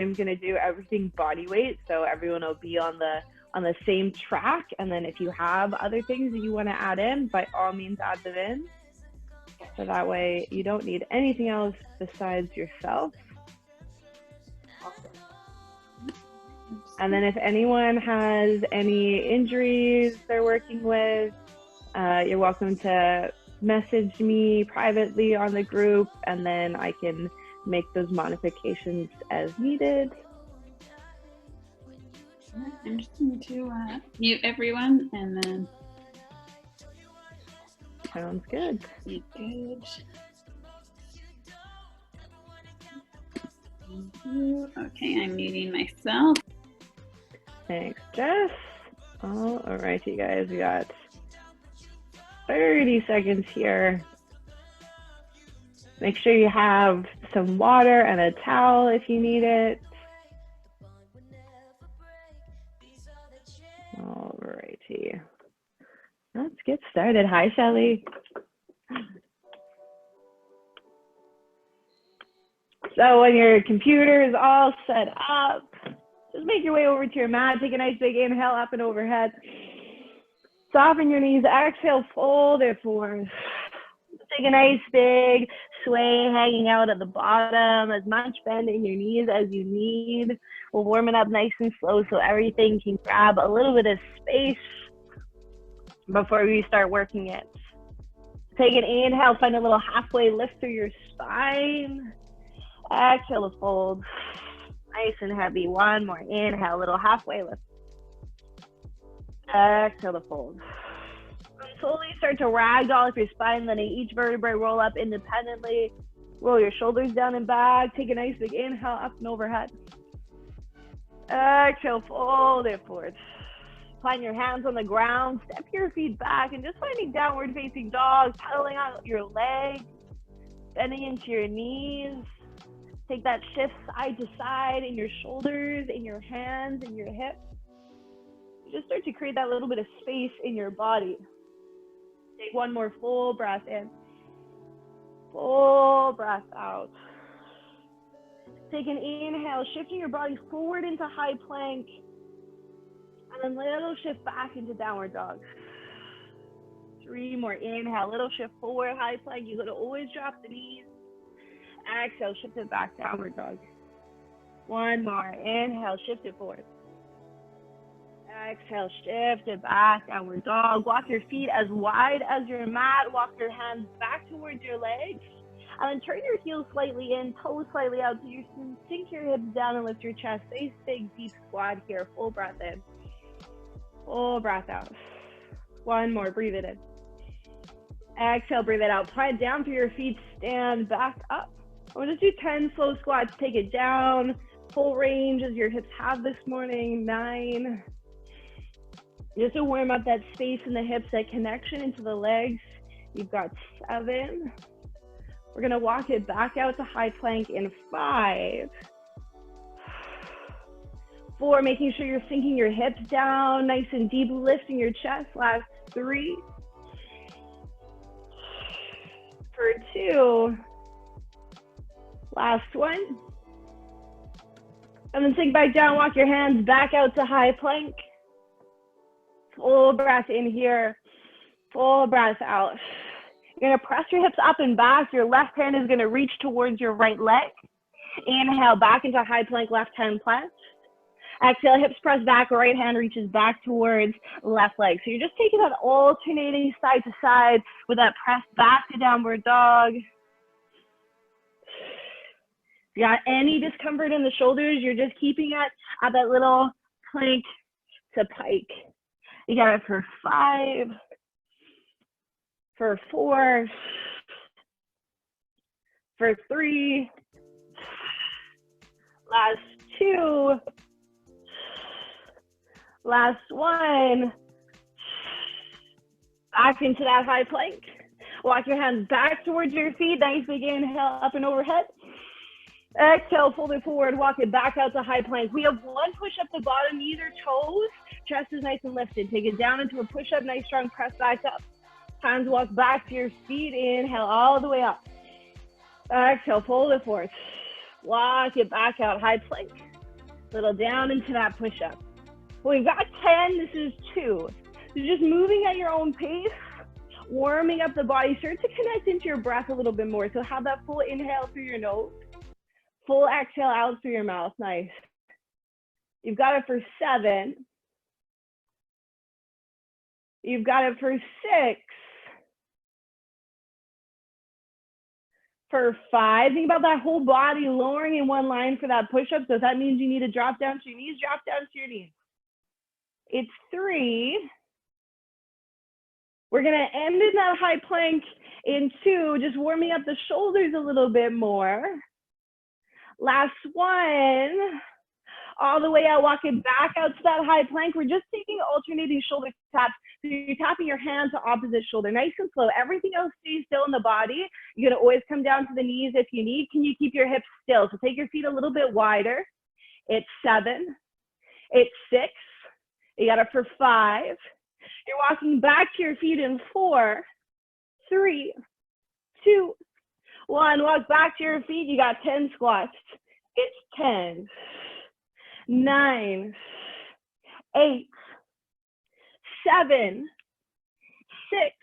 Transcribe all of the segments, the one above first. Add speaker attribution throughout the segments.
Speaker 1: I'm gonna do everything body weight, so everyone will be on the same track. And then if you have other things that you want to add in, by all means add them in. So that way you don't need anything else besides yourself. And then if anyone has any injuries they're working with, you're welcome to message me privately on the group, and then I can make those modifications as needed.
Speaker 2: I'm just going to mute everyone, and then
Speaker 1: sounds good.
Speaker 2: Be good. Okay, I'm muting myself.
Speaker 1: Thanks, Jess. All right, you guys, we got 30 seconds here. Make sure you have some water and a towel if you need it. All righty. Let's get started. Hi, Shelly. So when your computer is all set up, just make your way over to your mat. Take a nice big inhale up and overhead. Soften your knees. Exhale, fold it forward. Take a nice big sway hanging out at the bottom. As much bend in your knees as you need. We'll warm it up nice and slow so everything can grab a little bit of space before we start working it. Take an inhale, find a little halfway lift through your spine. Exhale to fold. Nice and heavy. One more inhale, little halfway lift. Exhale to fold. Slowly start to ragdoll up your spine, letting each vertebrae roll up independently. Roll your shoulders down and back. Take a nice big inhale up and overhead. Exhale, fold it forward. Plant your hands on the ground. Step your feet back and just finding downward facing dog. Pedaling out your legs. Bending into your knees. Take that shift side to side in your shoulders, in your hands, in your hips. Just start to create that little bit of space in your body. Take one more full breath in. Full breath out. Take an inhale, shifting your body forward into high plank. And then little shift back into downward dog. 3 more. Inhale, little shift forward, high plank. You could always drop the knees. Exhale, shift it back, downward dog. 1 more. Inhale, shift it forward. Exhale, shift it back, downward dog. Walk your feet as wide as your mat. Walk your hands back towards your legs. And then turn your heels slightly in, toes slightly out, so you can sink your hips down and lift your chest. Nice big deep squat here. Full breath in. Full breath out. 1 more. Breathe it in. Exhale, breathe it out. Plant down through your feet. Stand back up. We'll just do 10 slow squats. Take it down. Full range as your hips have this morning. 9. Just to warm up that space in the hips, that connection into the legs. You've got 7. We're gonna walk it back out to high plank in 5. 4, making sure you're sinking your hips down, nice and deep, lifting your chest. Last 3. For 2. Last 1. And then sink back down, walk your hands back out to high plank. Full breath in here, full breath out. You're gonna press your hips up and back. Your left hand is gonna reach towards your right leg. Inhale, back into high plank, left hand plank. Exhale, hips press back, right hand reaches back towards left leg. So you're just taking that alternating side to side with that press back to downward dog. If you got any discomfort in the shoulders, you're just keeping it at that little plank to pike. You got it for 5, for 4, for 3, last 2, last 1, back into that high plank. Walk your hands back towards your feet, nice big inhale up and overhead. Exhale, fold it forward, walk it back out to high plank. We have 1 push up the bottom, knees or toes. Chest is nice and lifted. Take it down into a push-up, nice strong press back up. Hands walk back to your feet. Inhale all the way up. Exhale, fold it forward. Walk it back out, high plank. Little down into that push-up. Well, we've got 10, this is 2. So just moving at your own pace, warming up the body. Start to connect into your breath a little bit more. So have that full inhale through your nose, full exhale out through your mouth. Nice. You've got it for 7. You've got it for 6. For 5. Think about that whole body lowering in one line for that push-up. So if that means you need to drop down to your knees, drop down to your knees. It's 3. We're gonna end in that high plank in 2, just warming up the shoulders a little bit more. Last one. All the way out, walking back out to that high plank. We're just taking alternating shoulder taps. So you're tapping your hand to opposite shoulder, nice and slow. Everything else stays still in the body. You're gonna always come down to the knees if you need. Can you keep your hips still? So take your feet a little bit wider. It's 7, it's 6. You got it for 5. You're walking back to your feet in 4, 3, 2, 1. Walk back to your feet. You got 10 squats. It's 10, 9, 8, 7, 6,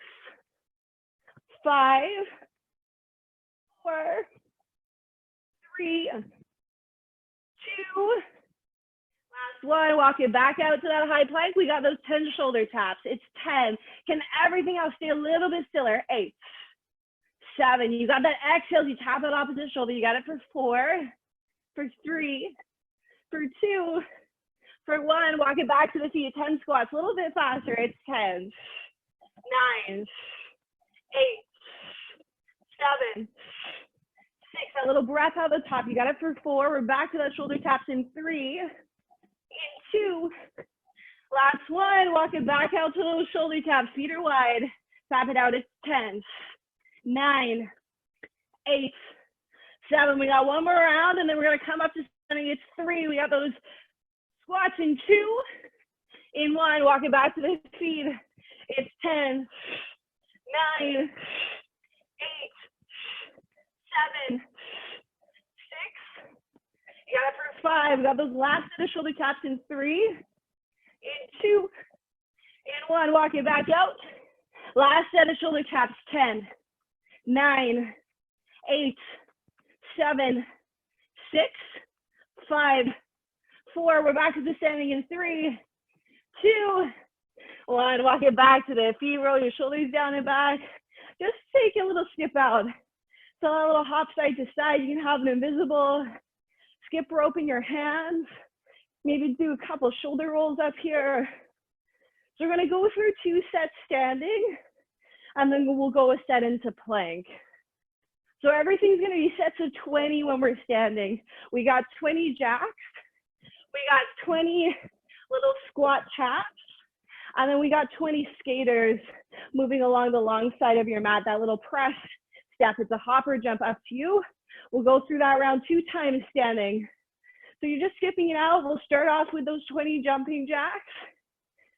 Speaker 1: 5, 4, 3, 2. Last one. Walk it back out to that high plank. We got those 10 shoulder taps. It's 10. Can everything else stay a little bit stiller? 8, 7. You got that exhale. You tap that opposite shoulder. You got it for 4, for 3, for 2, for 1. Walk it back to the feet. 10 squats. A little bit faster. It's 10, 9, 8, 7, 6. A little breath out the top. You got it for 4. We're back to that shoulder taps in 3, in 2. Last one. Walk it back out to those shoulder taps. Feet are wide. Tap it out. It's 10, 9, 8, 7. We got one more round, and then we're gonna come up to standing. It's 3. We got those squats in 2, in 1. Walk it back to the feet. It's 10, 9, 8, 7, 6. You got it for 5. We got those last set of shoulder taps in 3, in 2, in 1. Walk it back out. Last set of shoulder taps. 10, 9, 8, 7, 6, 5, 4. We're back to the standing in 3, 2, 1. Walk it back to the feet. Roll your shoulders down and back. Just take a little skip out. So a little hop side to side. You can have an invisible skip rope in your hands. Maybe do a couple shoulder rolls up here. So we're gonna go through 2 sets standing, and then we'll go a set into plank. So everything's gonna be sets of 20 when we're standing. We got 20 jacks, we got 20 little squat chaps, and then we got 20 skaters moving along the long side of your mat, that little press step. It's a hop or jump, up to you. We'll go through that round 2 times standing. So you're just skipping it out. We'll start off with those 20 jumping jacks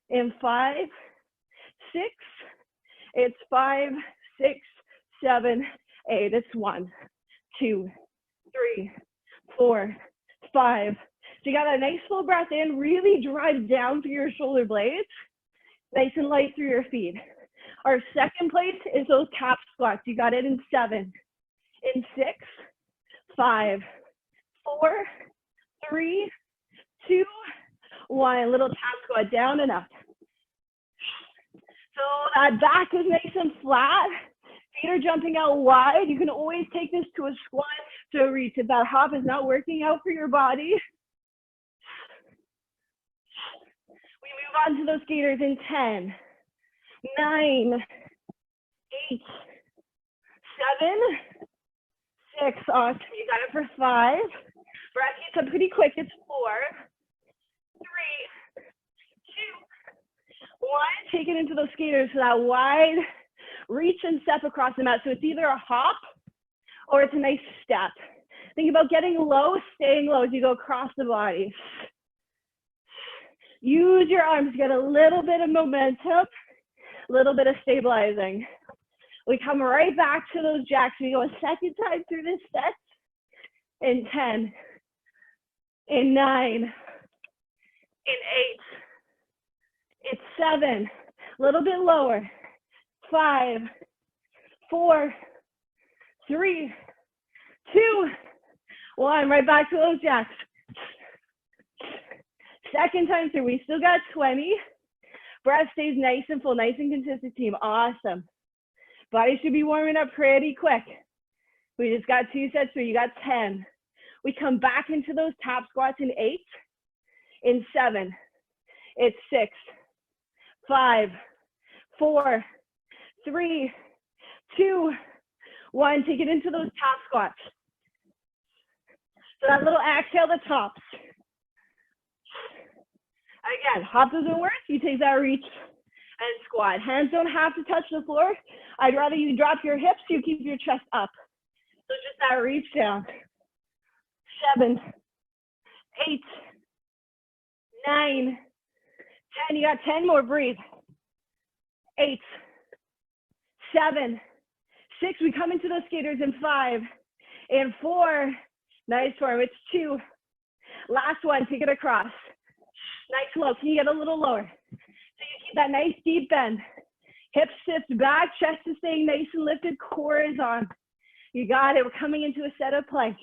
Speaker 1: in 5, 6. It's 5, 6, 7, 8. It's 1, 2, 3, 4, 5. So you got a nice full breath in. Really drive down through your shoulder blades. Nice and light through your feet. Our second place is those tap squats. You got it in 7, in 6, 5, 4, 3, 2, 1. Little tap squat down and up. So that back is nice and flat. Feet are jumping out wide. You can always take this to a squat to a reach. If that hop is not working out for your body, we move on to those skaters in 10, 9, 8, 7, 6. Awesome. You got it for 5. Breath gets up pretty quick. It's 4, 3, 2, 1. Take it into those skaters. So that wide reach and step across the mat. So it's either a hop or it's a nice step. Think about getting low, staying low as you go across the body. Use your arms to get a little bit of momentum, a little bit of stabilizing. We come right back to those jacks. We go a second time through this set in 10, in 9, In 8. It's 7. A little bit lower. 5, 4, 3, 2, 1. Right back to those jacks. Second time through. We still got 20. Breath stays nice and full, nice and consistent, team. Awesome. Body should be warming up pretty quick. We just got 2 sets through. You got 10. We come back into those top squats in 8. In 7. It's 6, 5, 4, 3, 2, 1. Take it into those top squats. So that little exhale the tops. Again, hop doesn't work. You take that reach and squat. Hands don't have to touch the floor. I'd rather you drop your hips, you keep your chest up. So just that reach down. 7, 8, 9, 10. You got 10 more. Breathe. 8, 7, 6. We come into those skaters in 5, in 4. Nice form. It's 2. Last one. Take it across. Nice low. Can you get a little lower? So you keep that nice deep bend. Hips shift back. Chest is staying nice and lifted. Core is on. You got it. We're coming into a set of plank.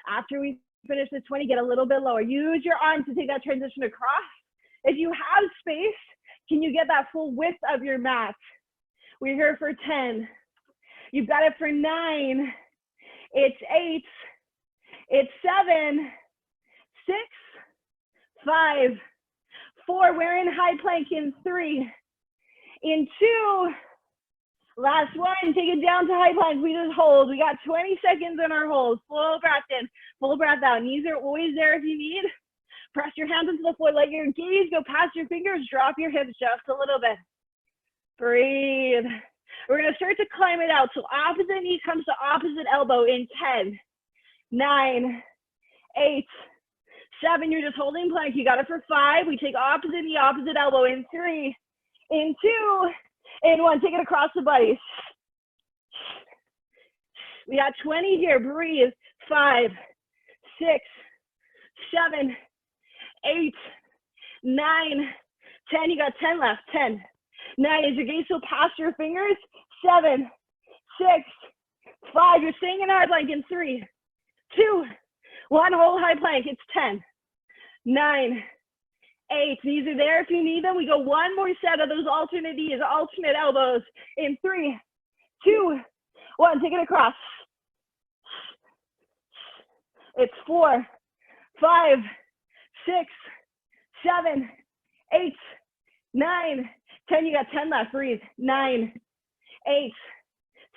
Speaker 1: After we finish the 20, get a little bit lower. Use your arms to take that transition across. If you have space, can you get that full width of your mat? We're here for 10. You've got it for 9. It's 8. It's 7, 6, 5, 4. We're in high plank in 3. In 2. Last one. Take it down to high plank. We just hold. We got 20 seconds in our hold. Full breath in, full breath out. Knees are always there if you need. Press your hands into the floor. Let your gaze go past your fingers. Drop your hips just a little bit. Breathe. We're going to start to climb it out. So opposite knee comes to opposite elbow in 10, 9, 8, 7. You're just holding plank. You got it for 5. We take opposite knee, opposite elbow in 3, in 2, in 1. Take it across the body. We got 20 here. Breathe. 5, 6, 7, 8, 9, 10. You got 10 left. 10, 9. Is your gaze still past your fingers? 7, 6, 5. You're staying in high plank in 3, 2, 1. Hold high plank. It's 10, 9, 8. Knees are there if you need them. We go one more set of those alternate knees, alternate elbows in 3, 2, 1. Take it across. It's 4, 5, 6, 7, 8, 9, 10. You got 10 left. Breathe. 9, 8,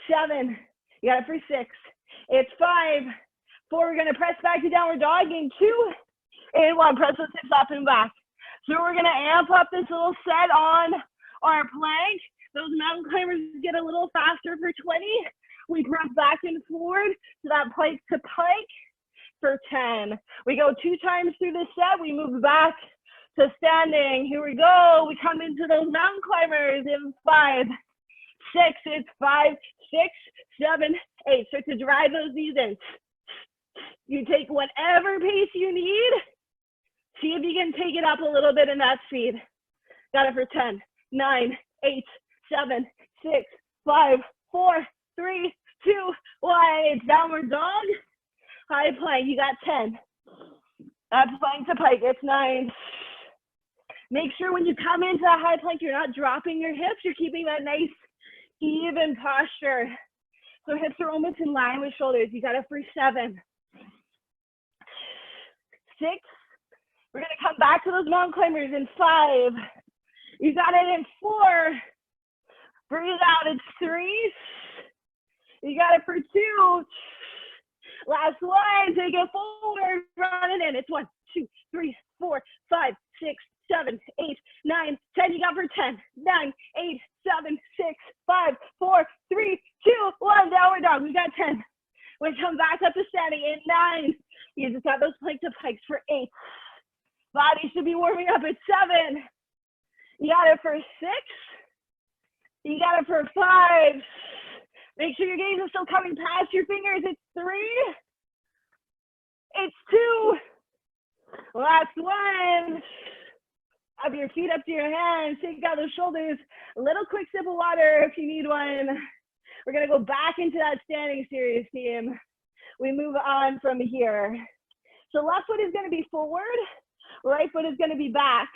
Speaker 1: 7. You got it for 6. It's 5, 4. We're going to press back to downward dog in 2, and 1. Press those hips up and back. So we're going to amp up this little set on our plank. Those mountain climbers get a little faster for 20. We press back and forward to that plank to plank for 10. We go 2 times through the set. We move back to standing. Here we go. We come into those mountain climbers in 5, 6. It's 5, 6, 7, 8. Start to drive those knees in. You take whatever pace you need. See if you can take it up a little bit in that speed. Got it for 10, 9, 8, 7, 6, 5, 4, 3, 2, 1. It's downward dog. High plank. You got 10. That's plank to pike. It's 9. Make sure when you come into a high plank, you're not dropping your hips. You're keeping that nice, even posture. So hips are almost in line with shoulders. You got it for 7, 6. We're going to come back to those mountain climbers in 5. You got it in 4. Breathe out. It's 3. You got it for 2. Last one. Take it forward. Run it in. It's 1, 2, 3, 4, 5, 6, 7, 8, 9, 10. You got for 10, 9, 8, 7, 6, 5, 4, 3, 2, 1. Downward dog. We got 10. We come back up to standing in 9. You just got those plank to pikes for 8. Body should be warming up at 7. You got it for 6. You got it for 5. Make sure your gaze is still coming past your fingers. It's 3. It's 2. Last one. Up your feet up to your hands, take out the shoulders. A little quick sip of water if you need one. We're gonna go back into that standing series, team. We move on from here. So left foot is gonna be forward, right foot is gonna be back.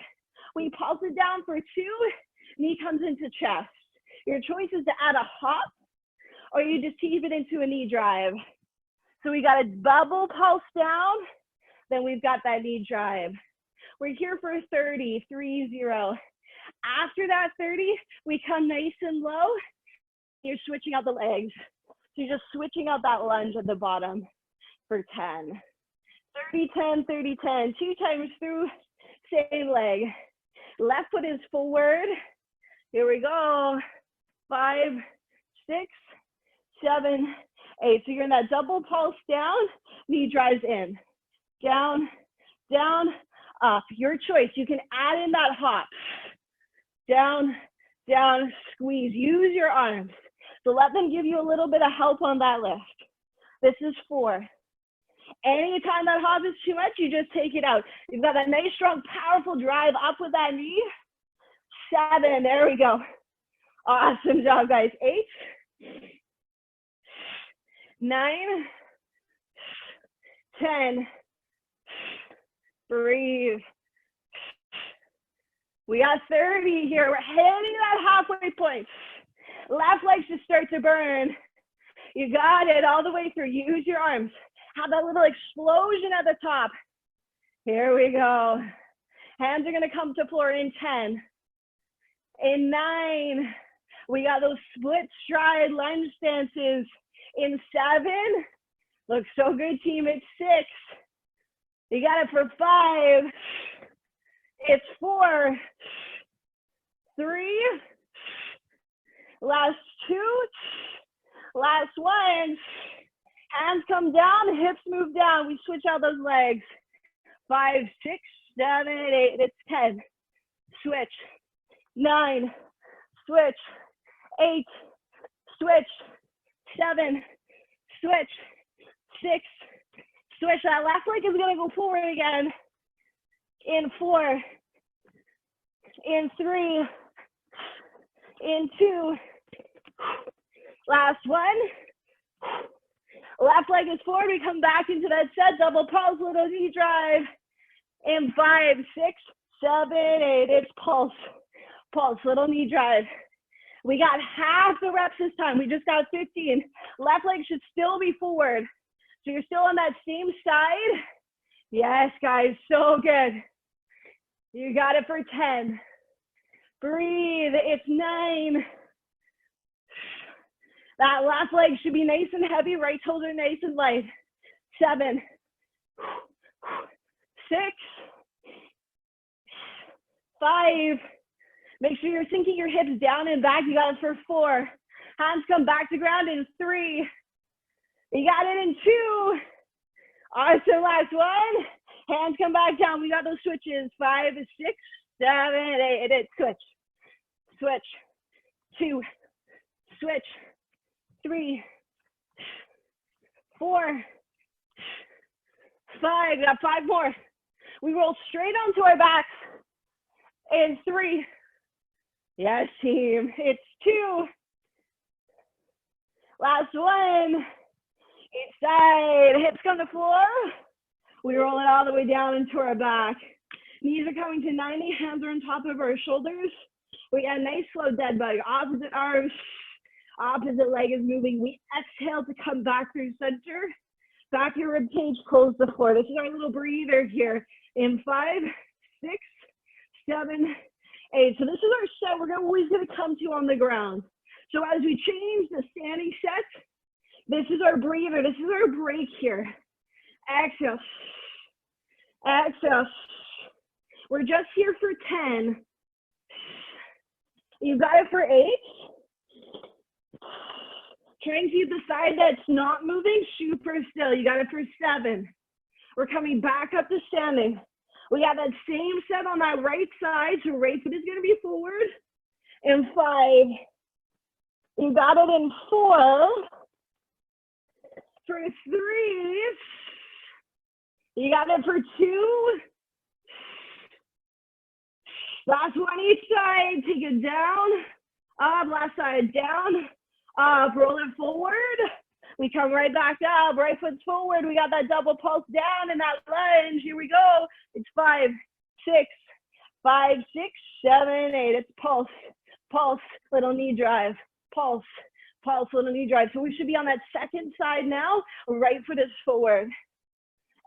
Speaker 1: We pulse it down for 2, knee comes into chest. Your choice is to add a hop, or you just keep it into a knee drive. So we got a bubble pulse down, then we've got that knee drive. We're here for 30, 3-0. After that 30, we come nice and low. You're switching out the legs. So you're just switching out that lunge at the bottom for 10. 30, 10, 30, 10. 2 times through, same leg. Left foot is forward. Here we go. 5, 6, 7, 8. So you're in that double pulse down, knee drives in. Down, down, up. Your choice. You can add in that hop. Down, down, squeeze. Use your arms. So let them give you a little bit of help on that lift. This is 4. Anytime that hop is too much, you just take it out. You've got that nice, strong, powerful drive up with that knee. 7, there we go. Awesome job, guys. 8, 9, 10. Breathe. We got 30 here. We're hitting that halfway point. Left leg should start to burn. You got it all the way through. Use your arms. Have that little explosion at the top. Here we go. Hands are going to come to floor in 10. In 9, we got those split stride lunge stances. In 7, looks so good, team. It's 6. You got it for 5. It's 4, 3, last 2, last 1. Hands come down, hips move down. We switch out those legs. 5, 6, 7, 8. It's 10. Switch. 9. Switch. 8. Switch. 7. Switch. 6. Switch. That left leg is going to go forward again. In 4. In 3. In 2. Last 1. Left leg is forward. We come back into that set. Double pulse, little knee drive. In 5, 6, 7, 8. It's pulse. Pulse, little knee drive. We got half the reps this time. We just got 15. Left leg should still be forward. So you're still on that same side. Yes, guys, so good. You got it for 10. Breathe. It's 9. That left leg should be nice and heavy. Right toes are nice and light. 7. 6. 5. Make sure you're sinking your hips down and back. You got it for 4. Hands come back to ground in 3. You got it in 2. Awesome, last 1. Hands come back down. We got those switches. 5, 6, 7, 8. It's switch. Switch. 2. Switch. 3. 4. 5. We got 5 more. We roll straight onto our backs. In 3. Yes, team. It's 2. Last 1. Each side. Hips come to floor. We roll it all the way down into our back. Knees are coming to 90. Hands are on top of our shoulders. We got a nice slow dead bug. Opposite arms. Opposite leg is moving. We exhale to come back through center. Back your rib cage, close the floor. This is our little breather here. In 5, 6, 7, 8. So this is our set we're always going to come to on the ground. So as we change the standing set, this is our breather. This is our break here. Exhale. Exhale. We're just here for 10. You got it for 8. Try and keep the side that's not moving super still. You got it for 7. We're coming back up to standing. We got that same set on that right side. So right foot is going to be forward. In 5. You got it in 4. For 3. You got it for 2. Last one each side. Take it down, up, last side, down, up, roll it forward. We come right back up, right foot forward. We got that double pulse down and that lunge. Here we go. It's 5, 6, 5, 6, 7, 8. It's pulse, pulse, little knee drive, pulse, pulse, little knee drive. So we should be on that second side now. Right foot is forward.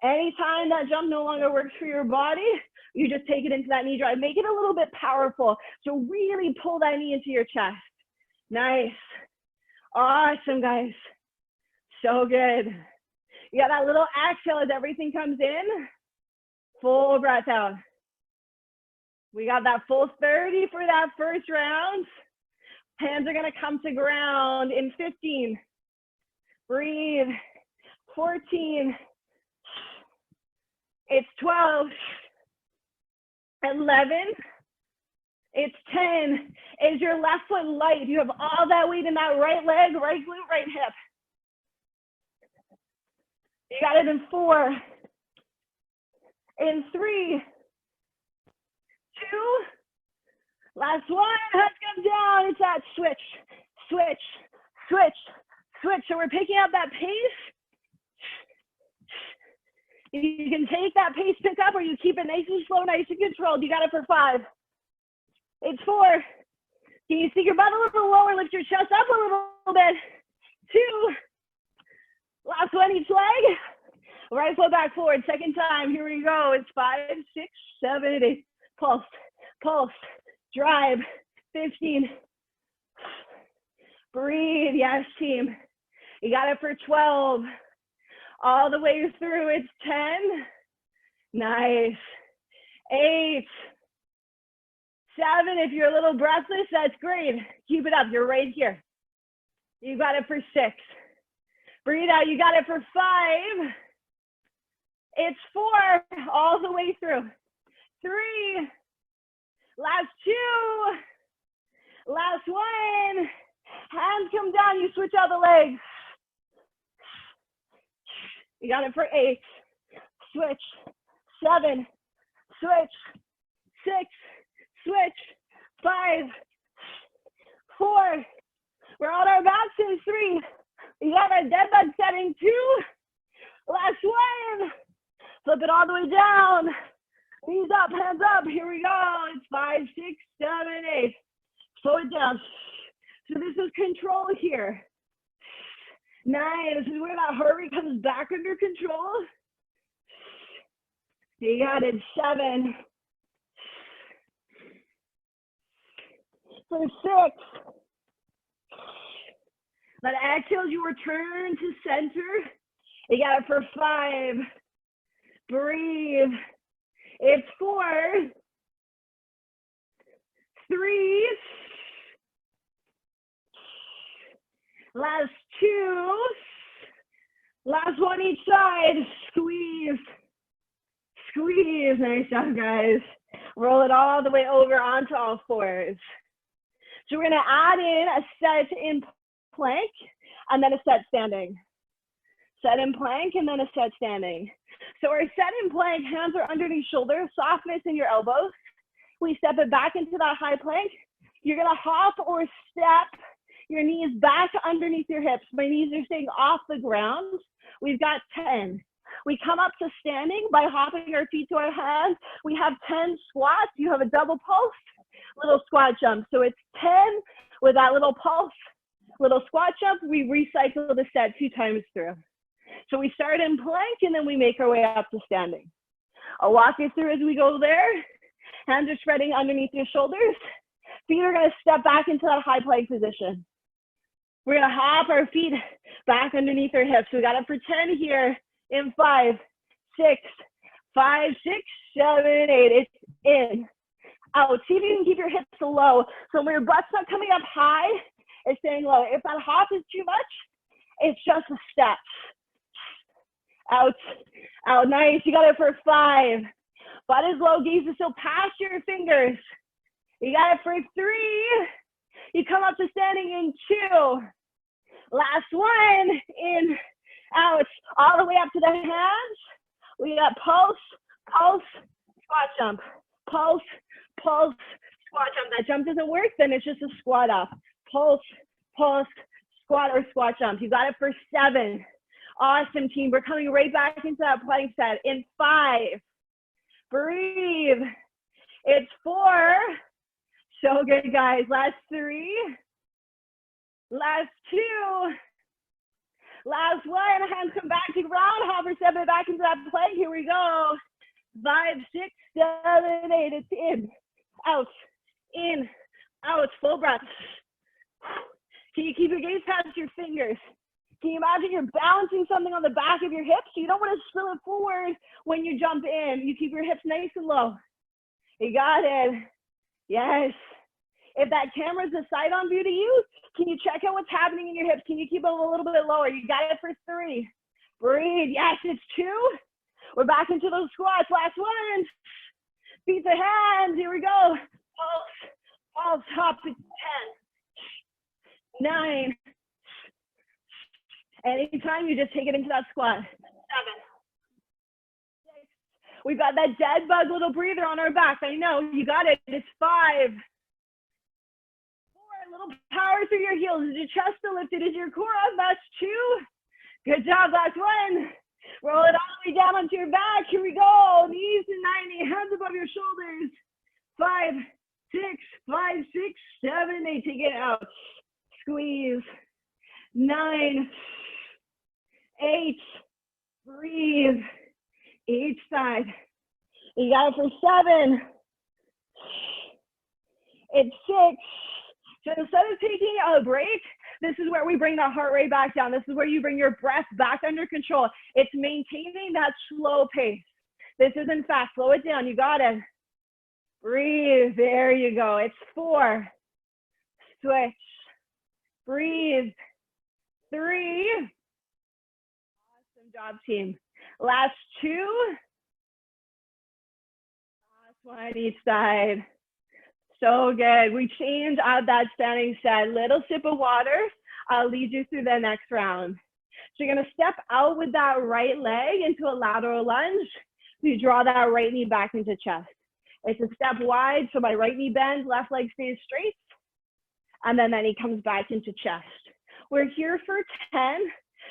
Speaker 1: Anytime that jump no longer works for your body, you just take it into that knee drive. Make it a little bit powerful. So really pull that knee into your chest. Nice. Awesome, guys. So good. You got that little exhale as everything comes in. Full breath out. We got that full 30 for that first round. Hands are going to come to ground in 15. Breathe. 14. It's 12. 11. It's 10. Is your left foot light? You have all that weight in that right leg, right glute, right hip. You got it in 4. In 3. 2. Last one. Hands come down. It's that switch, switch, switch, switch. So we're picking up that pace. You can take that pace pick up, or you keep it nice and slow, nice and controlled. You got it for 5. It's 4. Can you stick your butt a little lower? Lift your chest up a little bit. 2. Last one each leg. Right foot back forward. Second time. Here we go. It's 5, 6, 7, 8. Pulse, pulse, drive. 15. Breathe. Yes, team. You got it for 12. All the way through. It's 10. Nice. 8. 7. If you're a little breathless, that's great. Keep it up. You're right here. You got it for 6. Breathe out. You got it for 5. It's 4. All the way through. 3. Last 2. Last 1. Hands come down. You switch out the legs. You got it for 8. Switch. 7. Switch. 6. Switch. 5. 4. We're on our backs in 3. You got our dead bug setting. 2. Last one. Flip it all the way down. Knees up, hands up. Here we go. It's 5, 6, 7, 8. Slow it down. So this is control here. 9. This is where that heart rate comes back under control. You got it. 7. For 6. That exhale, you return to center. You got it for 5. Breathe. It's 4. 3. Last 2. Last one each side. Squeeze. Squeeze. Nice job, guys. Roll it all the way over onto all 4s. So we're going to add in a set in plank and then a set standing. Set in plank and then a set standing. So our set in plank, hands are underneath shoulders, softness in your elbows. We step it back into that high plank. You're going to hop or step your knees back underneath your hips. My knees are staying off the ground. We've got 10. We come up to standing by hopping our feet to our hands. We have 10 squats. You have a double pulse, little squat jump. So it's 10 with that little pulse, little squat jump. We recycle the set 2 times through. So we start in plank and then we make our way up to standing. I'll walk you through as we go there. Hands are spreading underneath your shoulders. Feet are going to step back into that high plank position. We're going to hop our feet back underneath our hips. We got it for 10 here in 5, 6, 5, 6, 7, 8. It's in, out. See if you can keep your hips low. So when your butt's not coming up high, it's staying low. If that hop is too much, it's just a step. Out, out. Nice. You got it for 5. Butt is low. Gaze is still past your fingers. You got it for 3. You come up to standing in 2. Last one, in, out, all the way up to the hands. We got pulse, pulse, squat jump, pulse, pulse, squat jump. That jump doesn't work, then it's just a squat up. Pulse, pulse, squat or squat jump. You got it for 7. Awesome, team. We're coming right back into that plank set in 5. Breathe. It's 4. So good, guys. Last 3. Last 2. Last 1. Hands come back to ground. Hopper, step it back into that plank. Here we go. 5, 6, 7, 8. It's in, out, in, out. Full breath. Can you keep your gaze past your fingers? Can you imagine you're balancing something on the back of your hips? You don't want to spill it forward when you jump in. You keep your hips nice and low. You got it. Yes. If that camera's a side-on view to you, can you check out what's happening in your hips? Can you keep them a little bit lower? You got it for 3. Breathe. Yes, it's 2. We're back into those squats. Last 1. Feet to hands. Here we go. Pulse. Pulse. Hop to 10. 9. Anytime you just take it into that squat. 7. 6. We've got that dead bug little breather on our back. I know you got it. It's 5. 4. Little power through your heels. Is your chest still lifted? Is your core up? That's 2. Good job. Last 1. Roll it all the way down onto your back. Here we go. Knees to 90. Hands above your shoulders. 5, 6, 5, 6, 7, 8. Take it out. Squeeze. 9, 8. Breathe. Each side. You got it for 7. It's 6. So instead of taking a break, this is where we bring the heart rate back down. This is where you bring your breath back under control. It's maintaining that slow pace. This isn't fast. Slow it down. You got it. Breathe. There you go. It's 4. Switch. Breathe. 3. Awesome job, team. Last 2. Last 1 each side. So good. We change out that standing set. Little sip of water. I'll lead you through the next round. So you're going to step out with that right leg into a lateral lunge. You draw that right knee back into chest. It's a step wide, so my right knee bends, left leg stays straight. And then that knee comes back into chest. We're here for 10.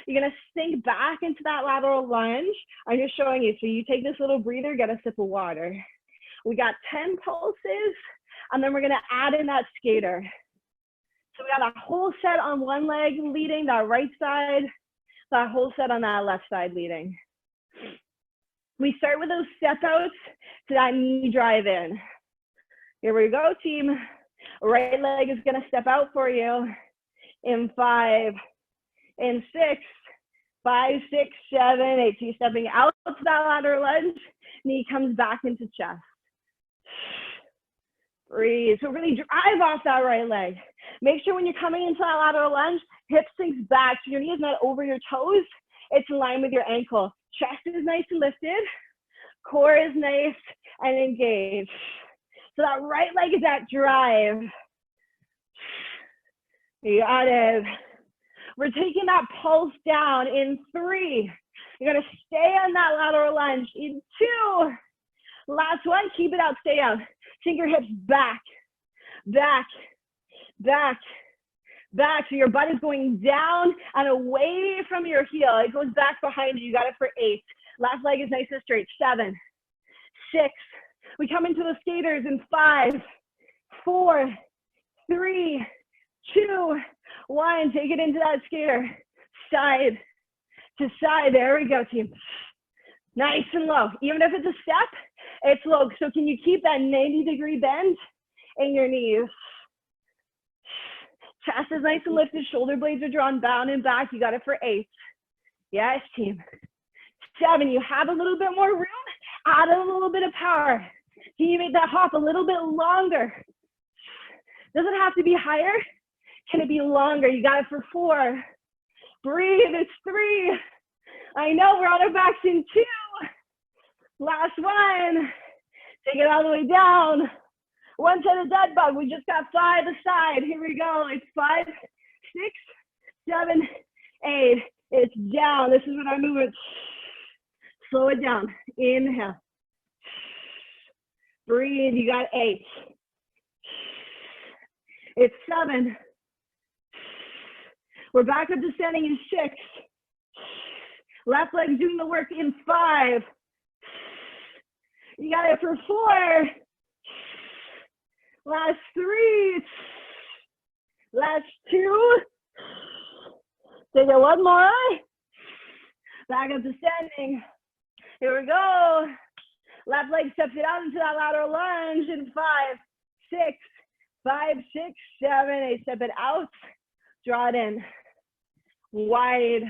Speaker 1: You're going to sink back into that lateral lunge. I'm just showing you. So you take this little breather, get a sip of water. We got 10 pulses. And then we're going to add in that skater. So we got a whole set on one leg leading, that right side, that whole set on that left side leading. We start with those step outs to that knee drive in. Here we go, team. Right leg is going to step out for you in 5, in 6, 5, 6, 7, 8. So you're stepping out to that lateral lunge, knee comes back into chest. Breathe. So really drive off that right leg. Make sure when you're coming into that lateral lunge, hip sinks back. So your knee is not over your toes. It's in line with your ankle. Chest is nice and lifted. Core is nice and engaged. So that right leg is that drive. You got it. We're taking that pulse down in 3. You're going to stay on that lateral lunge in 2. Last 1, keep it out, stay out. Sink your hips back, back, back, back. So your butt is going down and away from your heel. It goes back behind you. You got it for 8. Last leg is nice and straight. 7, 6. We come into the skaters in 5, 4, 3, 2, 1. Take it into that skater. Side to side. There we go, team. Nice and low. Even if it's a step, it's low. So can you keep that 90-degree bend in your knees? Chest is nice and lifted. Shoulder blades are drawn down and back. You got it for 8. Yes, team. 7. You have a little bit more room. Add a little bit of power. Can you make that hop a little bit longer? Doesn't have to be higher. Can it be longer? You got it for 4. Breathe. It's 3. I know we're on our backs in 2. Last 1. Take it all the way down. 1 set of dead bug. We just got 5 aside. Here we go. It's 5, 6, 7, 8. It's down. This is what I'm moving. Slow it down. Inhale. Breathe, you got 8. It's 7. We're back up to standing in 6. Left leg doing the work in 5. You got it for 4. Last 3. Last 2. Take it one more. Back up to standing. Here we go. Left leg steps it out into that lateral lunge in 5, 6, 5, 6, 7, 8. Step it out. Draw it in. Wide.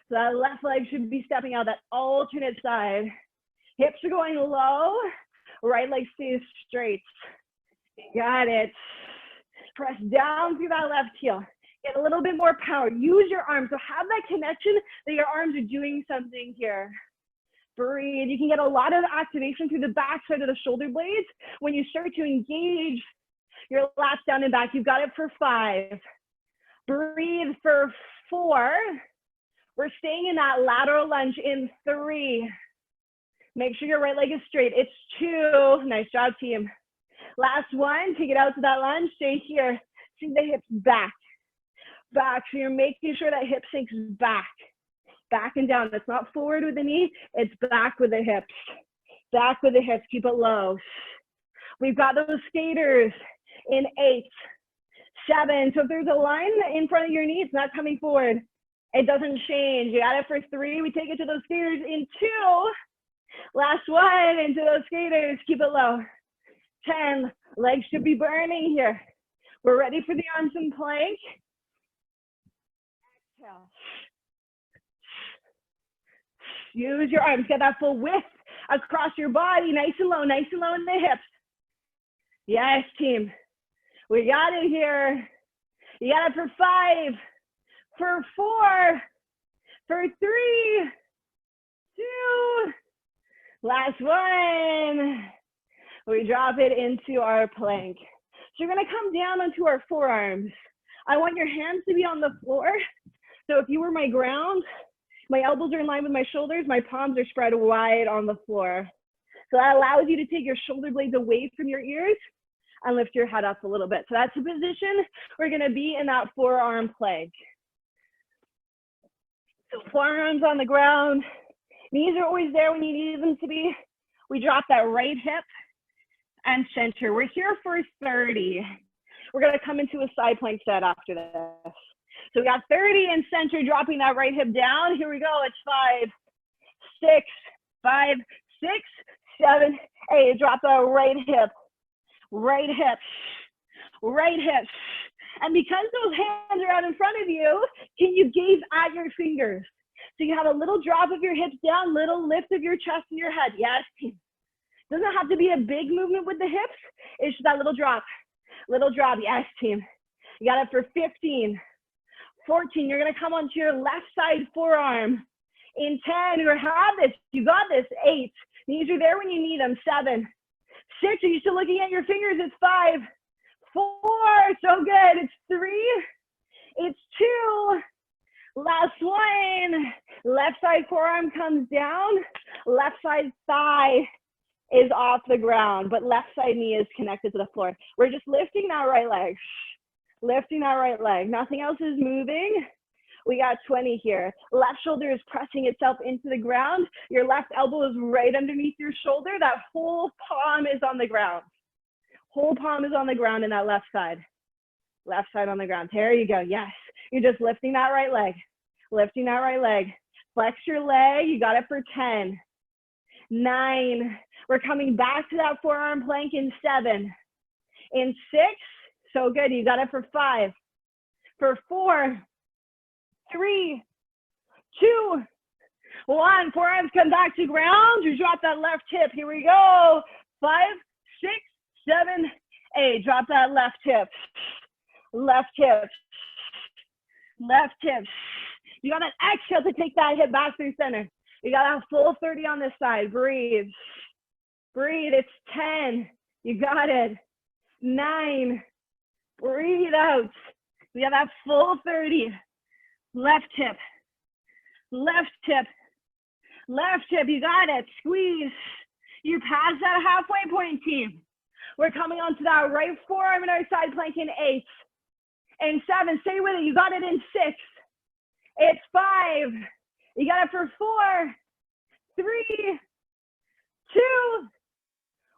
Speaker 1: So that left leg should be stepping out that alternate side. Hips are going low. Right leg stays straight. Got it. Press down through that left heel. Get a little bit more power. Use your arms. So have that connection that your arms are doing something here. Breathe. You can get a lot of activation through the back side of the shoulder blades when you start to engage your lats down and back. You've got it for 5. Breathe for 4. We're staying in that lateral lunge in 3. Make sure your right leg is straight. It's 2. Nice job, team. Last 1. Take it out to that lunge. Stay here. See the hips back. Back. So you're making sure that hip sinks back. Back and down. It's not forward with the knee. It's back with the hips. Back with the hips. Keep it low. We've got those skaters in 8, 7. So if there's a line in front of your knee, it's not coming forward. It doesn't change. You got it for 3. We take it to those skaters in 2. Last 1 into those skaters. Keep it low. 10. Legs should be burning here. We're ready for the arms in plank. Exhale. Use your arms. Get that full width across your body. Nice and low in the hips. Yes, team. We got it here. You got it for 5, for 4, for 3, 2. Last 1. We drop it into our plank. So you're going to come down onto our forearms. I want your hands to be on the floor. So if you were my ground, my elbows are in line with my shoulders, my palms are spread wide on the floor. So that allows you to take your shoulder blades away from your ears and lift your head up a little bit. So that's the position we're going to be in that forearm plank. So forearms on the ground. Knees are always there when you need them to be. We drop that right hip and center. We're here for 30. We're going to come into a side plank set after this. So we got 30 and center, dropping that right hip down. Here we go. It's 5, 6, 5, 6, 7, 8. Drop that right hip, right hip, right hip. And because those hands are out in front of you, can you gaze at your fingers? So you have a little drop of your hips down, little lift of your chest and your head. Yes, team. Doesn't have to be a big movement with the hips. It's just that little drop. Little drop. Yes, team. You got it for 15. 14. You're going to come onto your left side forearm. In 10. You have this. You got this. 8. Knees are there when you need them. 7. 6. Are you still looking at your fingers? It's 5. 4. So good. It's 3. It's 2. Last 1. Left side forearm comes down. Left side thigh is off the ground, but left side knee is connected to the floor. We're just lifting that right leg. Lifting that right leg. Nothing else is moving. We got 20 here. Left shoulder is pressing itself into the ground. Your left elbow is right underneath your shoulder. That whole palm is on the ground. Whole palm is on the ground in that left side. Left side on the ground. There you go. Yes. You're just lifting that right leg. Lifting that right leg. Flex your leg. You got it for 10. 9. We're coming back to that forearm plank in 7. In 6. So good. You got it for 5. For 4. 3. 2. 1. Forearms come back to ground. You drop that left hip. Here we go. 5, 6, 7, 8. Drop that left hip. Left hip. Left hip. You got an exhale to take that hip back through center. You got a full 30 on this side. Breathe. Breathe. It's 10. You got it. 9. Breathe out. We have that full 30. Left hip. Left hip. Left hip. You got it. Squeeze. You passed that halfway point, team. We're coming onto that right forearm in our side plank in 8. In 7, stay with it. You got it in 6. It's 5. You got it for 4, 3, 2,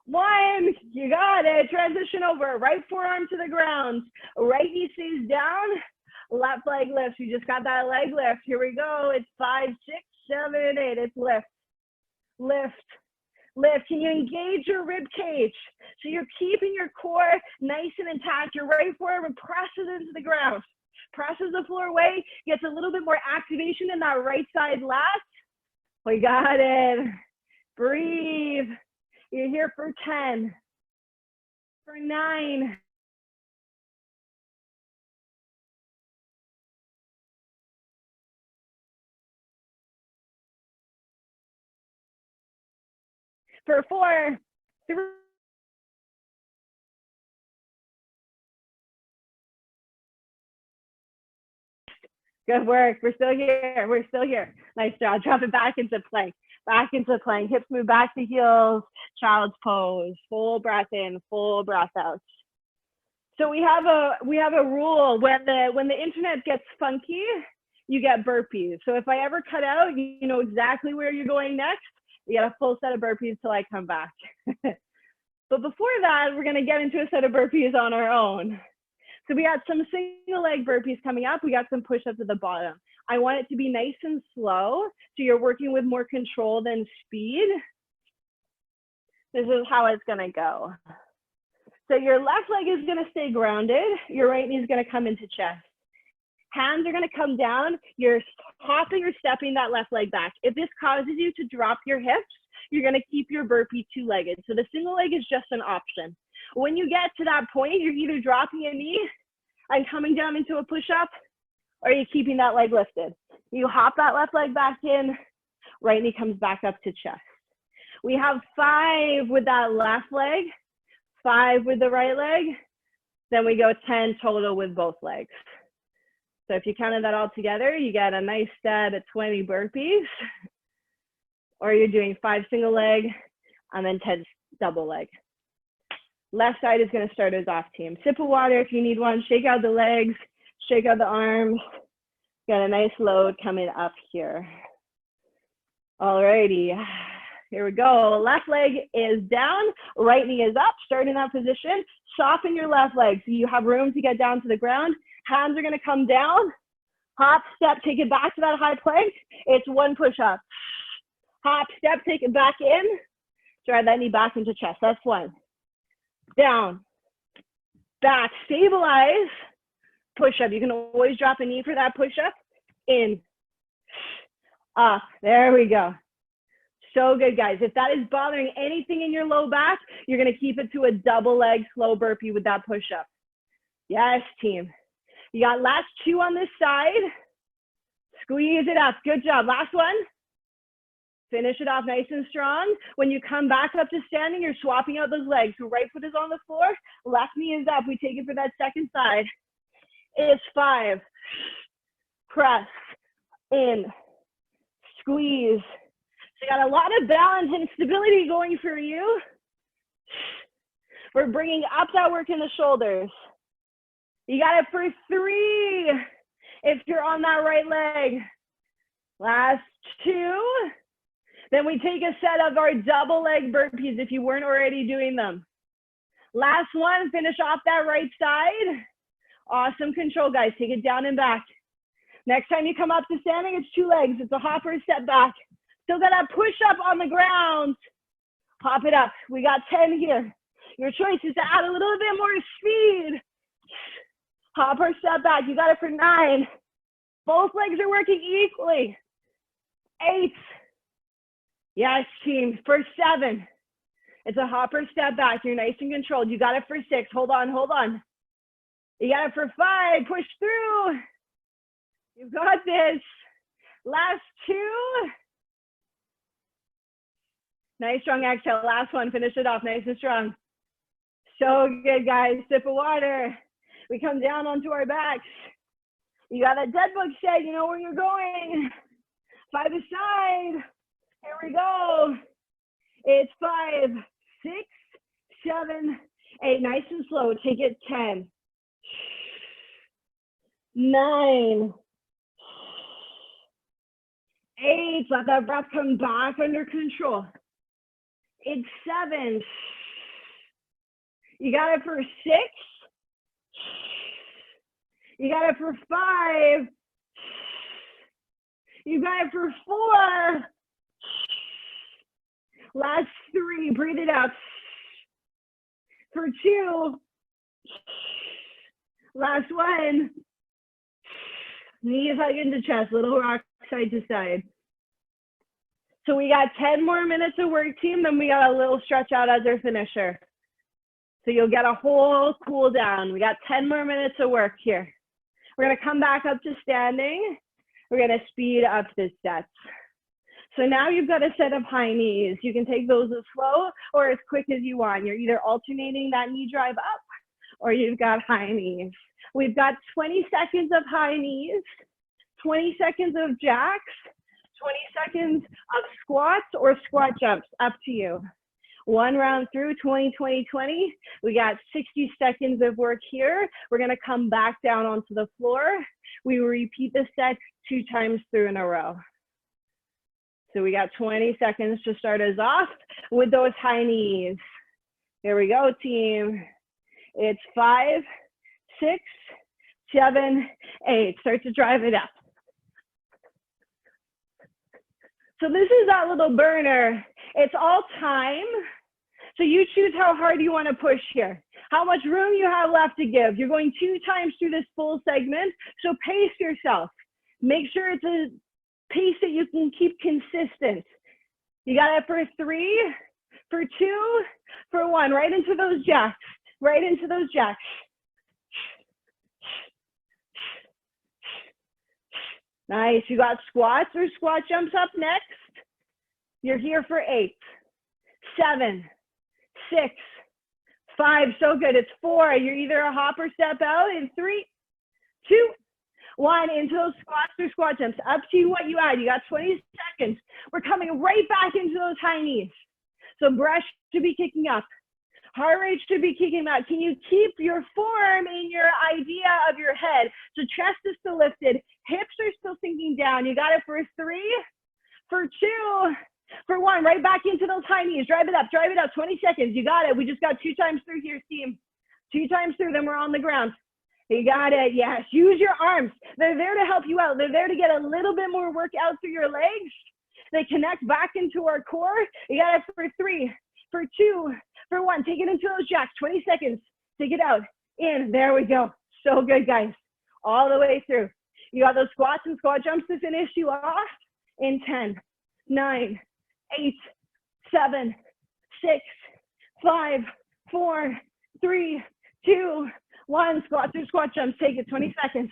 Speaker 1: 1. You got it. Transition over. Right forearm to the ground. Right knee stays down. Left leg lifts. You just got that leg lift. Here we go. It's 5, 6, 7, 8. It's lift. Lift. Lift. Can you engage your rib cage? So you're keeping your core nice and intact. Your right forearm presses into the ground. Presses the floor away. Gets a little bit more activation in that right side lat. We got it. Breathe. You're here for 10. For 9. For 4, 3. Good work. We're still here. We're still here. Nice job. Drop it back into plank. Back into plank. Hips move back to heels. Child's pose. Full breath in. Full breath out. So we have a rule. When the internet gets funky, you get burpees. So if I ever cut out, you know exactly where you're going next. You get a full set of burpees till I come back. But before that, we're going to get into a set of burpees on our own. So we got some single leg burpees coming up. We got some push-ups at the bottom. I want it to be nice and slow, so you're working with more control than speed. This is how it's going to go. So your left leg is going to stay grounded. Your right knee is going to come into chest. Hands are going to come down. You're hopping or stepping that left leg back. If this causes you to drop your hips, you're going to keep your burpee two-legged. So the single leg is just an option. When you get to that point, you're either dropping a knee and coming down into a push-up, or you're keeping that leg lifted. You hop that left leg back in, right knee comes back up to chest. We have 5 with that left leg, 5 with the right leg, then we go 10 total with both legs. So if you counted that all together, you get a nice set of 20 burpees, or you're doing 5 single leg and then 10 double leg. Left side is going to start us off, team. Sip of water if you need one. Shake out the legs, shake out the arms. Got a nice load coming up here. Alrighty, here we go. Left leg is down, right knee is up. Start in that position. Soften your left leg so you have room to get down to the ground. Hands are going to come down. Hop, step, take it back to that high plank. It's 1 push-up. Hop, step, take it back in. Drive that knee back into chest. That's 1. Down, back, stabilize, push-up. You can always drop a knee for that push-up. In, up. There we go. So good, guys. If that is bothering anything in your low back, you're going to keep it to a double leg slow burpee with that push-up. Yes, team. You got last 2 on this side. Squeeze it up. Good job. Last one. Finish it off nice and strong. When you come back up to standing, you're swapping out those legs. So right foot is on the floor, left knee is up. We take it for that second side. It's 5. Press, in, squeeze. So you got a lot of balance and stability going for you. We're bringing up that work in the shoulders. You got it for 3 if you're on that right leg. Last 2. Then we take a set of our double leg burpees if you weren't already doing them. Last one, finish off that right side. Awesome control, guys. Take it down and back. Next time you come up to standing, it's 2 legs. It's a hop or a step back. Still got that push up on the ground. Hop it up. We got 10 here. Your choice is to add a little bit more speed. Hop or step back. You got it for 9. Both legs are working equally. 8. Yes, team, for 7. It's a hop or step back. You're nice and controlled. You got it for 6. Hold on, hold on. You got it for 5. Push through. You've got this. Last 2. Nice strong exhale. Last one. Finish it off nice and strong. So good, guys. Sip of water. We come down onto our backs. You got that dead bug set. You know where you're going. By the side. Here we go. It's 5, 6, 7, 8. Nice and slow. Take it. 10, 9, 8. Let that breath come back under control. It's 7. You got it for 6. You got it for 5. You got it for 4. Last 3. Breathe it out. For 2. Last 1. Knees hug into chest. Little rock side to side. So we got 10 more minutes of work, team. Then we got a little stretch out as our finisher. So you'll get a whole cool down. We got 10 more minutes of work here. We're going to come back up to standing. We're going to speed up the sets. So now you've got a set of high knees. You can take those as slow or as quick as you want. You're either alternating that knee drive up or you've got high knees. We've got 20 seconds of high knees, 20 seconds of jacks, 20 seconds of squats or squat jumps, up to you. One round through, 20, 20, 20. We got 60 seconds of work here. We're gonna come back down onto the floor. We will repeat the set 2 times through in a row. So we got 20 seconds to start us off with those high knees. Here we go, team. It's 5, 6, 7, 8. Start to drive it up. So this is that little burner. It's all time. So you choose how hard you want to push here, how much room you have left to give. You're going 2 times through this full segment, so pace yourself. Make sure it's a pace that you can keep consistent. You got it for 3, for 2, for 1. Right into those jacks, right into those jacks. Nice, you got squats or squat jumps up next. You're here for 8, 7, 6, 5, so good. It's 4. You're either a hop or step out in 3, 2, 1. Into those squats or squat jumps. Up to you what you add. You got 20 seconds. We're coming right back into those high knees. So breath should be kicking up. Heart rate should be kicking up. Can you keep your form in your idea of your head? So chest is still lifted. Hips are still sinking down. You got it for 3, for 2, for 1. Right back into those high knees. Drive it up, 20 seconds. You got it. We just got 2 times through here, team. 2 times through, then we're on the ground. You got it, yes. Use your arms. They're there to help you out. They're there to get a little bit more work out through your legs. They connect back into our core. You got it for 3, for 2, for 1. Take it into those jacks, 20 seconds. Take it out, in, there we go. So good, guys. All the way through. You got those squats and squat jumps to finish you off in 10, 9, 8, 7, 6, 5, 4, 3, 2, 1. Squats or squat jumps. Take it, 20 seconds.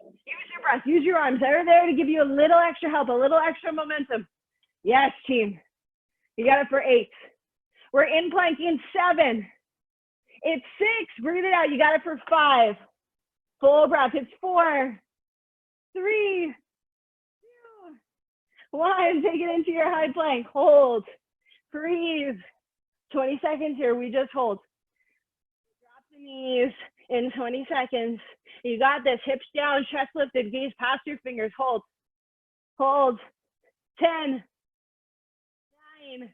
Speaker 1: Use your breath, use your arms. They're there to give you a little extra help, a little extra momentum. Yes, team. You got it for 8. We're in plank in 7. It's 6. Breathe it out. You got it for 5. Full breath. It's 4, 3, 2, 1. Take it into your high plank. Hold. Breathe. 20 seconds here. We just hold. Drop the knees in 20 seconds. You got this. Hips down, chest lifted, gaze past your fingers. Hold. Hold. 10, 9,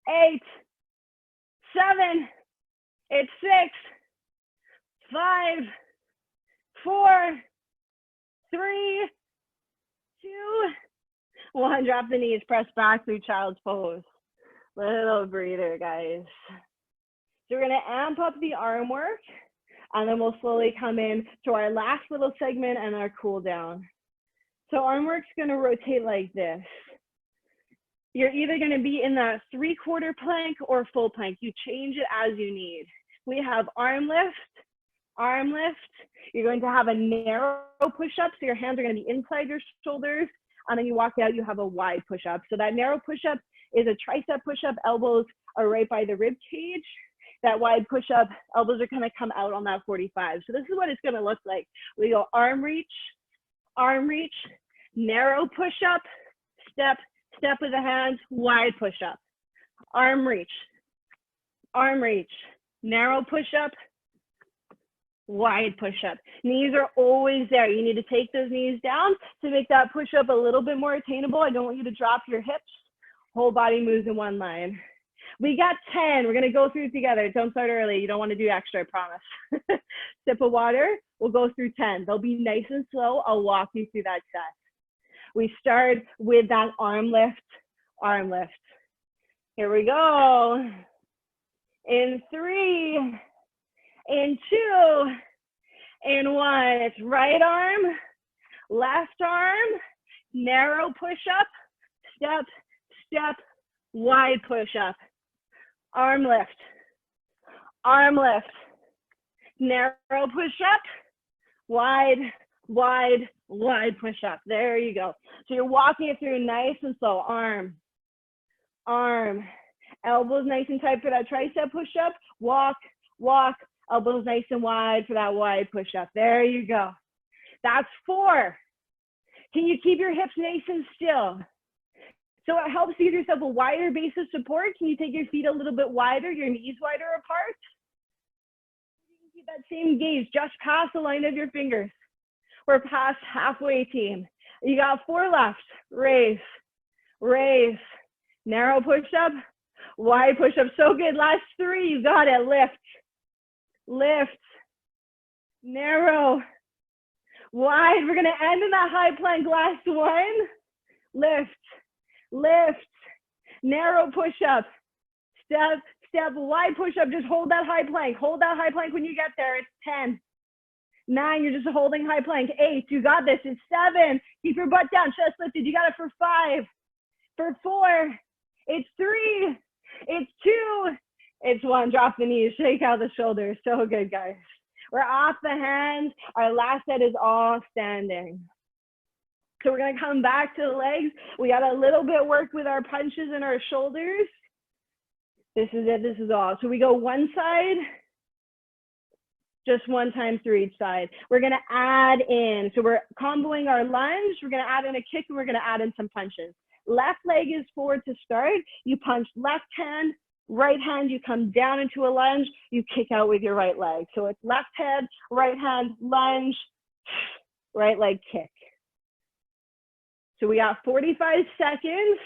Speaker 1: 8, 7. It's 6, 5, 4, 3, 2, 1. Drop the knees. Press back through child's pose. Little breather, guys. So we're going to amp up the arm work, and then we'll slowly come in to our last little segment and our cool down. So arm work's going to rotate like this. You're either going to be in that 3/4 plank or full plank. You change it as you need. We have arm lift, arm lift. You're going to have a narrow push-up, so your hands are going to be inside your shoulders, and then you walk out, you have a wide push-up. So that narrow push-up is a tricep push-up. Elbows are right by the rib cage. That wide push-up, elbows are going to come out on that 45. So this is what it's going to look like. We go arm reach, narrow push-up, step, Step with the hands, wide push-up. Arm reach, narrow push-up, wide push-up. Knees are always there. You need to take those knees down to make that push-up a little bit more attainable. I don't want you to drop your hips. Whole body moves in one line. We got 10. We're going to go through together. Don't start early. You don't want to do extra, I promise. Sip of water. We'll go through 10. They'll be nice and slow. I'll walk you through that set. We start with that arm lift, arm lift. Here we go. In 3, in 2, in 1. It's right arm, left arm, narrow push-up, step, step, wide push-up. Arm lift, narrow push-up, wide, wide, wide push-up. There you go. So you're walking it through nice and slow. Arm, arm, elbows nice and tight for that tricep push-up. Walk, walk, elbows nice and wide for that wide push-up. There you go. That's 4. Can you keep your hips nice and still? So it helps you give yourself a wider base of support. Can you take your feet a little bit wider, your knees wider apart? You can keep that same gaze just past the line of your fingers. We're past halfway, team. You got 4 left. Raise, raise, narrow push-up, wide push-up. So good. Last 3. You got it. Lift, lift, narrow, wide. We're going to end in that high plank. Last 1. Lift, lift, narrow push-up, step, step, wide push-up. Just hold that high plank. Hold that high plank when you get there. It's 10. 9, you're just holding high plank. 8, you got this. It's 7. Keep your butt down, chest lifted. You got it for 5. For 4, it's 3. It's 2. It's 1. Drop the knees. Shake out the shoulders. So good, guys. We're off the hands. Our last set is all standing. So we're going to come back to the legs. We got a little bit work with our punches and our shoulders. This is it. This is all. So we go one side, just 1 time through each side. We're going to add in. So we're comboing our lunge. We're going to add in a kick, and we're going to add in some punches. Left leg is forward to start. You punch left hand, right hand. You come down into a lunge. You kick out with your right leg. So it's left hand, right hand, lunge, right leg kick. So we got 45 seconds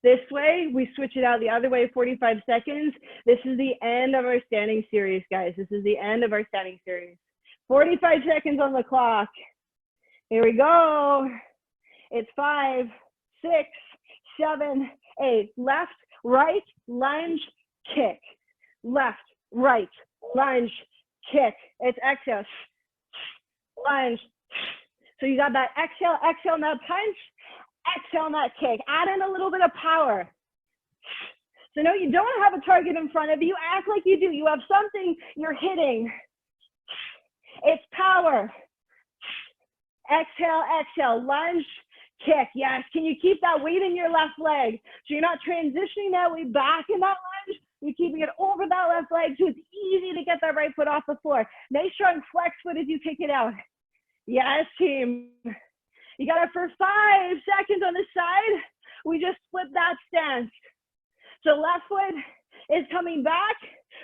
Speaker 1: this way. We switch it out the other way, 45 seconds. This is the end of our standing series, guys. This is the end of our standing series. 45 seconds on the clock. Here we go. It's 5, 6, 7, 8. Left, right, lunge, kick. Left, right, lunge, kick. It's exhale, lunge. So you got that exhale, exhale, that punch, exhale, that kick. Add in a little bit of power. So no, you don't have a target in front of you. Act like you do. You have something you're hitting. It's power. Exhale, exhale, lunge, kick. Yes, can you keep that weight in your left leg? So you're not transitioning that way back in that lunge. You're keeping it over that left leg so it's easy to get that right foot off the floor. Nice strong flex foot as you kick it out. Yes, team. You got it for 5 seconds on this side. We just split that stance. So left foot is coming back.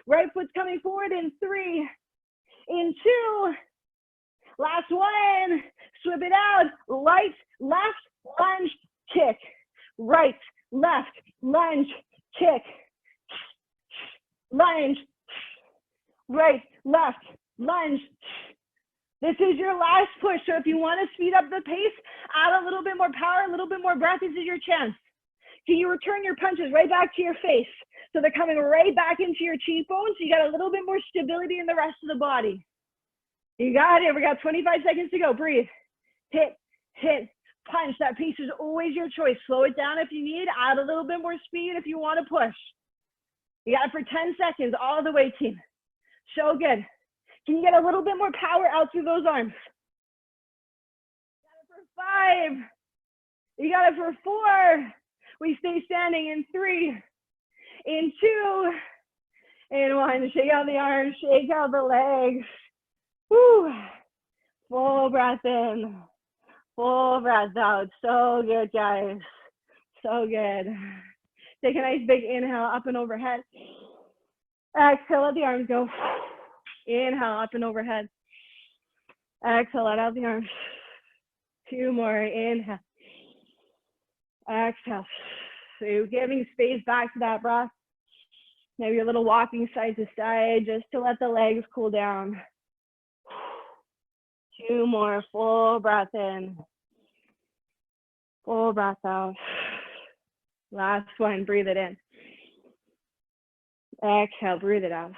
Speaker 1: Right foot's coming forward in 3, in 2. Last 1. Swip it out. Right, left, lunge, kick. Right, left, lunge, kick. Lunge. Right, left, lunge. This is your last push. So if you want to speed up the pace, add a little bit more power, a little bit more breath. This is your chance. Can you return your punches right back to your face? So they're coming right back into your cheekbones. So you got a little bit more stability in the rest of the body. You got it. We got 25 seconds to go. Breathe. Hit, hit, punch. That pace is always your choice. Slow it down if you need. Add a little bit more speed if you want to push. You got it for 10 seconds all the way, team. So good. Can you get a little bit more power out through those arms? You got it for 5. You got it for 4. We stay standing in 3, in 2, in 1. Shake out the arms, shake out the legs. Woo. Full breath in, full breath out. So good, guys. So good. Take a nice big inhale up and overhead. Exhale, let the arms go. Inhale, up and overhead. Exhale, let out the arms. 2 more, inhale. Exhale. So you're giving space back to that breath. Maybe a little walking side to side just to let the legs cool down. 2 more, full breath in. Full breath out. Last one, breathe it in. Exhale, breathe it out.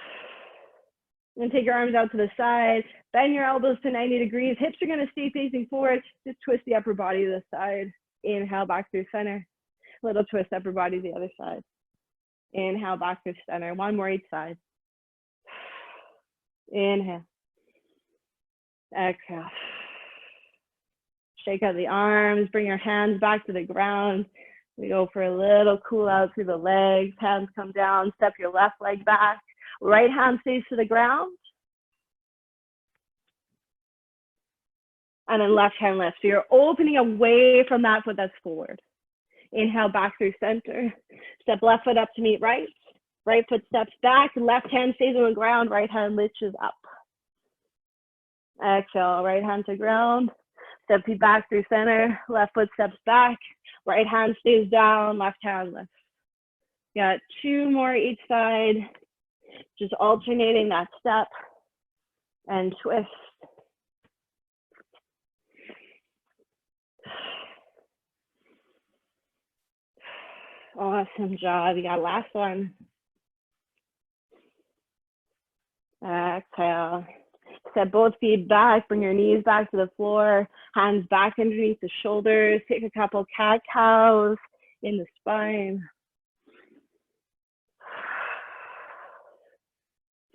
Speaker 1: Then take your arms out to the side. Bend your elbows to 90 degrees. Hips are going to stay facing forward. Just twist the upper body to the side. Inhale, back through center. Little twist upper body to the other side. Inhale, back through center. 1 more each side. Inhale. Exhale. Shake out the arms. Bring your hands back to the ground. We go for a little cool out through the legs. Hands come down. Step your left leg back. Right hand stays to the ground. And then left hand lifts. So you're opening away from that foot that's forward. Inhale, back through center. Step left foot up to meet right. Right foot steps back. Left hand stays on the ground. Right hand lifts up. Exhale, right hand to ground. Step feet back through center. Left foot steps back. Right hand stays down. Left hand lifts. Got 2 more each side. Just alternating that step and twist. Awesome job. You got last one. Exhale. Step both feet back. Bring your knees back to the floor. Hands back underneath the shoulders. Take a couple cat-cows in the spine.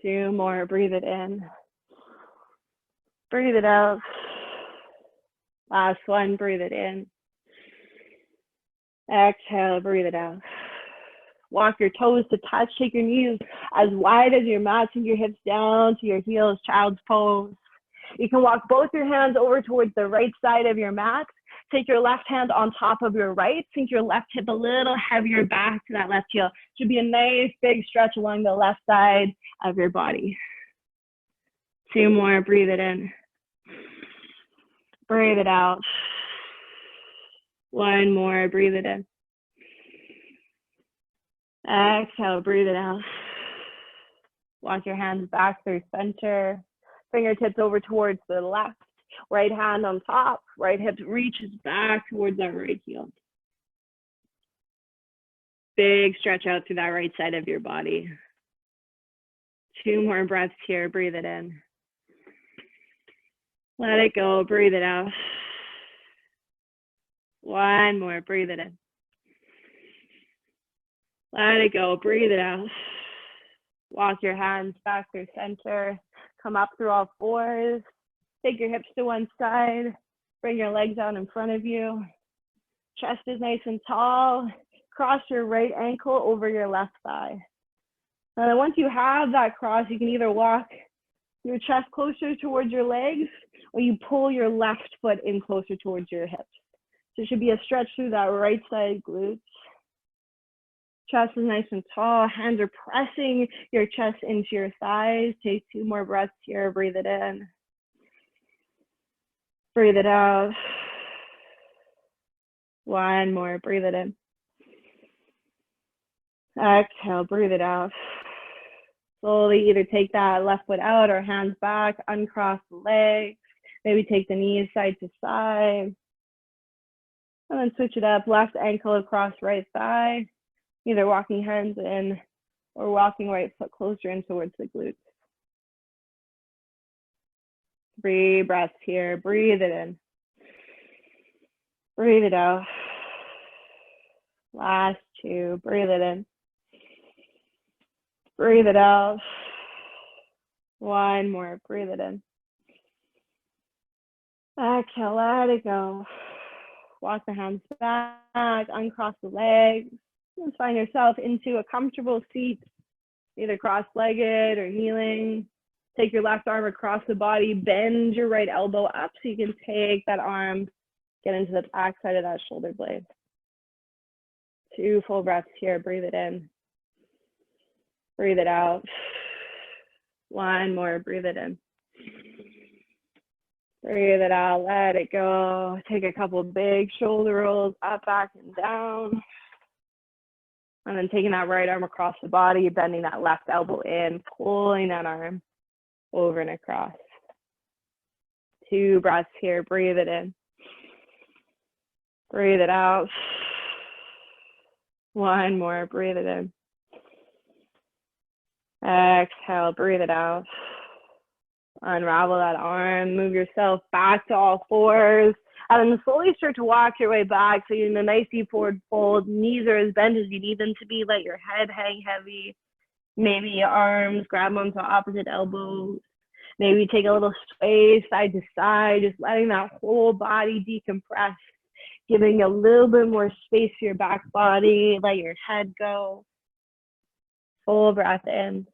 Speaker 1: 2 more. Breathe it in. Breathe it out. Last one. Breathe it in. Exhale. Breathe it out. Walk your toes to touch. Take your knees as wide as your mat. Sink your hips down to your heels. Child's pose. You can walk both your hands over towards the right side of your mat. Take your left hand on top of your right. Sink your left hip a little heavier back to that left heel. Should be a nice big stretch along the left side of your body. 2 more. Breathe it in. Breathe it out. 1 more. Breathe it in. Exhale. Breathe it out. Walk your hands back through center. Fingertips over towards the left. Right hand on top. Right hip reaches back towards that right heel. Big stretch out through that right side of your body. 2 more breaths here. Breathe it in. Let it go. Breathe it out. 1 more. Breathe it in. Let it go. Breathe it out. Walk your hands back through center. Come up through all fours. Take your hips to one side. Bring your legs out in front of you. Chest is nice and tall. Cross your right ankle over your left thigh. And then once you have that cross, you can either walk your chest closer towards your legs or you pull your left foot in closer towards your hips. So it should be a stretch through that right side glutes. Chest is nice and tall. Hands are pressing your chest into your thighs. Take 2 more breaths here. Breathe it in. Breathe it out. 1 more. Breathe it in. Exhale. Breathe it out. Slowly either take that left foot out or hands back. Uncross the legs. Maybe take the knees side to side. And then switch it up. Left ankle across right thigh. Either walking hands in or walking right foot closer in towards the glutes. 3 breaths here. Breathe it in. Breathe it out. Last 2. Breathe it in. Breathe it out. 1 more. Breathe it in. Exhale. Let it go. Walk the hands back. Uncross the legs. And find yourself into a comfortable seat, either cross-legged or kneeling. Take your left arm across the body, bend your right elbow up so you can take that arm, get into the back side of that shoulder blade. 2 full breaths here. Breathe it in. Breathe it out. 1 more. Breathe it in. Breathe it out. Let it go. Take a couple big shoulder rolls up, back, and down. And then taking that right arm across the body, bending that left elbow in, pulling that arm over and across. 2 breaths here. Breathe it in. Breathe it out. 1 more. Breathe it in. Exhale. Breathe it out. Unravel that arm. Move yourself back to all fours. And then slowly start to walk your way back. So you're in a nice deep forward fold. Knees are as bent as you need them to be. Let your head hang heavy. Maybe your arms, grab onto opposite elbows. Maybe take a little sway side to side, just letting that whole body decompress, giving a little bit more space to your back body. Let your head go. Full breath in.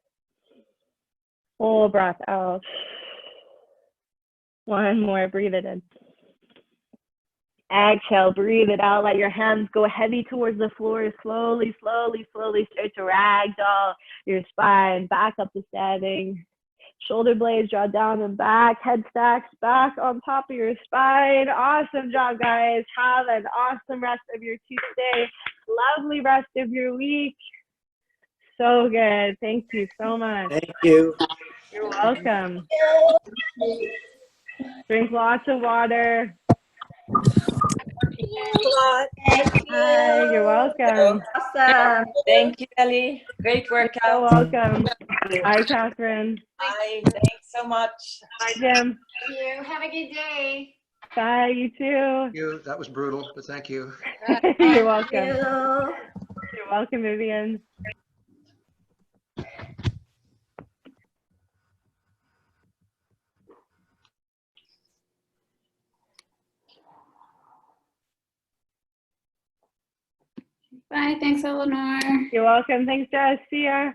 Speaker 1: Full breath out. 1 more. Breathe it in. Exhale. Breathe it out. Let your hands go heavy towards the floor. Slowly, slowly, slowly start to ragdoll your spine back up to standing. Shoulder blades draw down and back. Head stacks back on top of your spine. Awesome job, guys. Have an awesome rest of your Tuesday. Lovely rest of your week. So good. Thank you so much.
Speaker 3: Thank you.
Speaker 1: You're welcome. Drink lots of water. Hi, you're welcome.
Speaker 4: Awesome. Thank you, Ellie. Great
Speaker 1: You're so
Speaker 4: workout.
Speaker 1: welcome. Hi, Catherine.
Speaker 4: Hi. Thanks so much.
Speaker 1: Hi, Jim.
Speaker 5: Thank you. Have a good day.
Speaker 1: Bye, you too.
Speaker 6: Thank you. That was brutal, but thank you.
Speaker 1: You're welcome. You're welcome, Vivian.
Speaker 2: Bye. Thanks, Eleanor.
Speaker 1: You're welcome. Thanks, Jess. See ya.